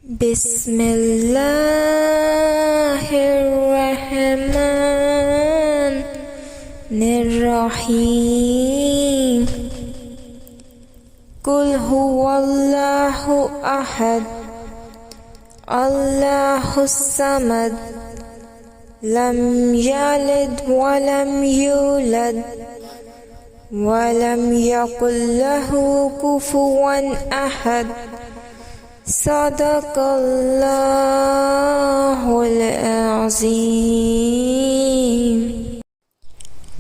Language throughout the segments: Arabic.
بسم الله الرحمن الرحيم قل هو الله أحد الله الصمد لم يلد ولم يولد ولم يكن له كفوا أحد صدق الله العظيم.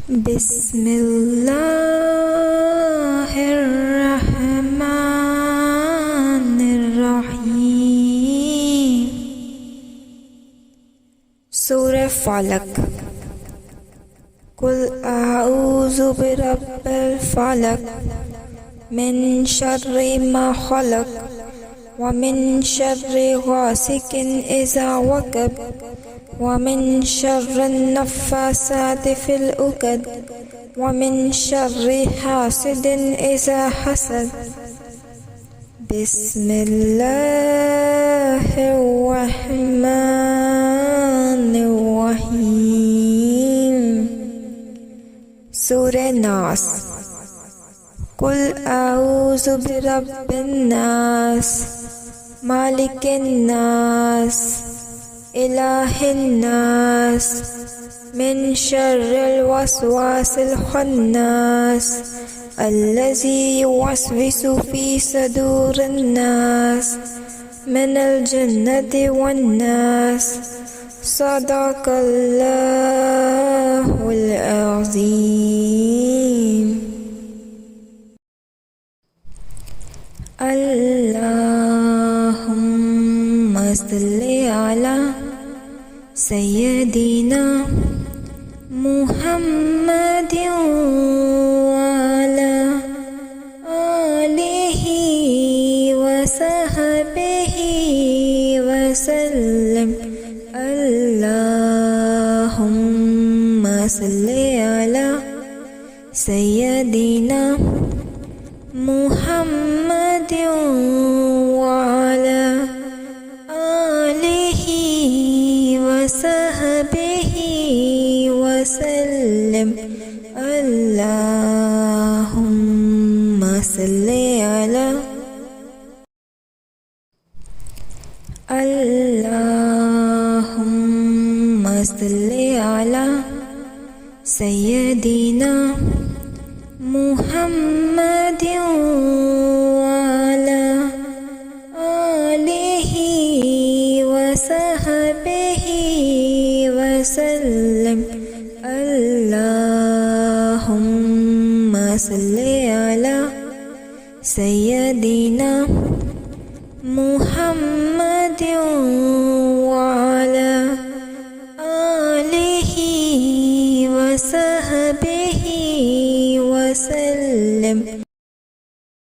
بسم الله الرحمن الرحيم. سورة فلق. قل أعوذ برب الفلق من شر ما خلق ومن شر غاسق إذا وقب ومن شر النفاثات في العقد ومن شر حاسد إذا حسد. بسم الله الرحمن الرحيم. سورة ناس. قل أعوذ برب الناس مالك الناس إله الناس من شر الوسواس الخناس الذي يوسوس في صدور الناس من الجنة والناس. صدق الله العظيم. اللهم صل على سيدنا محمد وعلى آله وصحبه وسلم. اللهم صل على سيدنا محمد وعلى آله وصحبه وسلم. اللهم صل على اللهم صل على سيدنا محمد وعلى آله وصحبه وسلم. اللهم صل على سيدنا محمد وعلى آله وسلم.